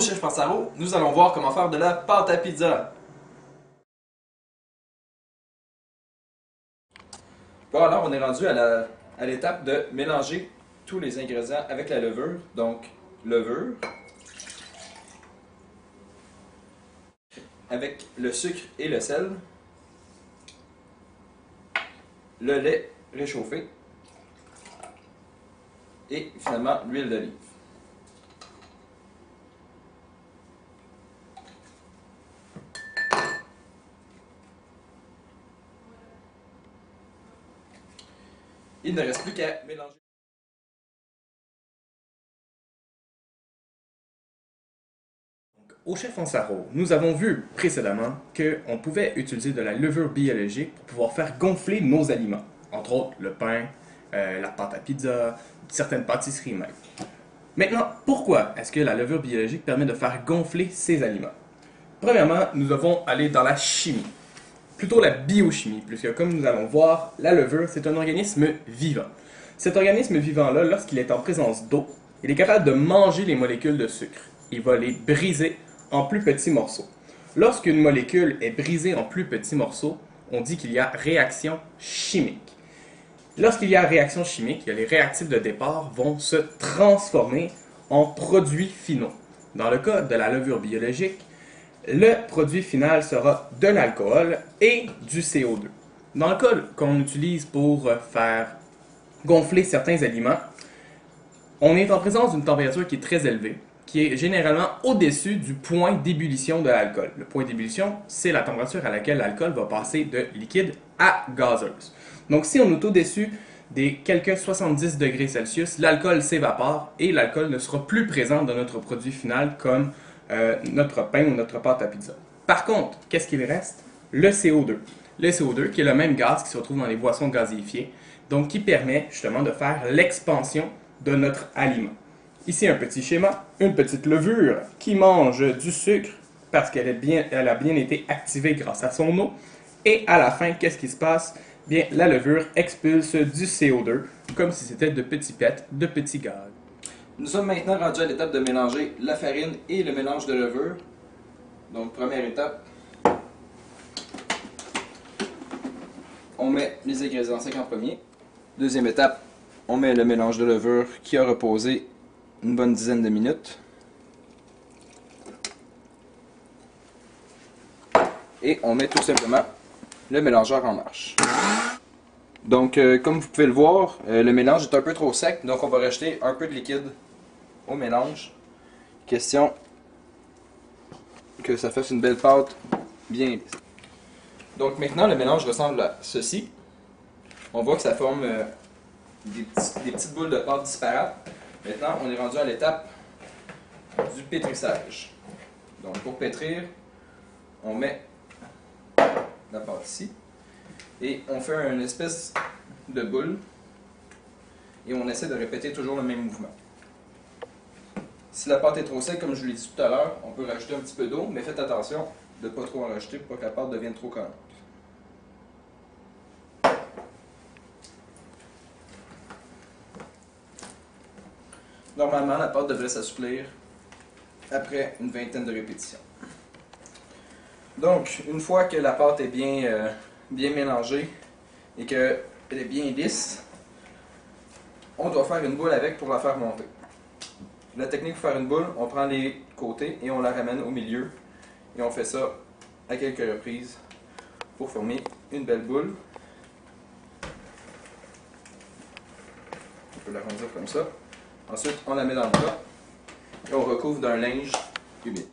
Chef Passaro, nous allons voir comment faire de la pâte à pizza. Bon, alors on est rendu à l'étape de mélanger tous les ingrédients avec la levure. Donc, levure, avec le sucre et le sel, le lait réchauffé et finalement l'huile d'olive. Il ne reste plus qu'à mélanger. Au Chef Ansaro, nous avons vu précédemment qu'on pouvait utiliser de la levure biologique pour pouvoir faire gonfler nos aliments. Entre autres, le pain, la pâte à pizza, certaines pâtisseries même. Maintenant, pourquoi est-ce que la levure biologique permet de faire gonfler ces aliments? Premièrement, nous devons aller dans la chimie. Plutôt la biochimie, puisque comme nous allons voir, la levure, c'est un organisme vivant. Cet organisme vivant-là, lorsqu'il est en présence d'eau, il est capable de manger les molécules de sucre. Il va les briser en plus petits morceaux. Lorsqu'une molécule est brisée en plus petits morceaux, on dit qu'il y a réaction chimique. Lorsqu'il y a réaction chimique, les réactifs de départ vont se transformer en produits finaux. Dans le cas de la levure biologique, le produit final sera de l'alcool et du CO2. Dans le cas qu'on utilise pour faire gonfler certains aliments, on est en présence d'une température qui est très élevée, qui est généralement au-dessus du point d'ébullition de l'alcool. Le point d'ébullition, c'est la température à laquelle l'alcool va passer de liquide à gazeuse. Donc si on est au-dessus des quelques 70 degrés Celsius, l'alcool s'évapore et l'alcool ne sera plus présent dans notre produit final comme notre pain ou notre pâte à pizza. Par contre, qu'est-ce qu'il reste? Le CO2. Le CO2 qui est le même gaz qui se retrouve dans les boissons gazéifiées, donc qui permet justement de faire l'expansion de notre aliment. Ici un petit schéma, une petite levure qui mange du sucre parce qu'elle a bien été activée grâce à son eau. Et à la fin, qu'est-ce qui se passe? Bien, la levure expulse du CO2 comme si c'était de petits pets, de petits gaz. Nous sommes maintenant rendus à l'étape de mélanger la farine et le mélange de levure. Donc, première étape, on met les ingrédients secs en premier. Deuxième étape, on met le mélange de levure qui a reposé une bonne dizaine de minutes. Et on met tout simplement le mélangeur en marche. Donc, comme vous pouvez le voir, le mélange est un peu trop sec, donc on va rajouter un peu de liquide au mélange. Question que ça fasse une belle pâte bien lisse. Donc maintenant, le mélange ressemble à ceci. On voit que ça forme des petites boules de pâte disparates. Maintenant, on est rendu à l'étape du pétrissage. Donc pour pétrir, on met la pâte ici et on fait une espèce de boule et on essaie de répéter toujours le même mouvement. Si la pâte est trop sec, comme je vous l'ai dit tout à l'heure, on peut rajouter un petit peu d'eau, mais faites attention de ne pas trop en rajouter pour pas que la pâte devienne trop collante. Normalement, la pâte devrait s'assouplir après une vingtaine de répétitions. Donc, une fois que la pâte est bien mélangée et qu'elle est bien lisse, on doit faire une boule avec pour la faire monter. La technique pour faire une boule, on prend les côtés et on la ramène au milieu. Et on fait ça à quelques reprises pour former une belle boule. On peut l'arrondir comme ça. Ensuite, on la met dans le plat et on recouvre d'un linge humide.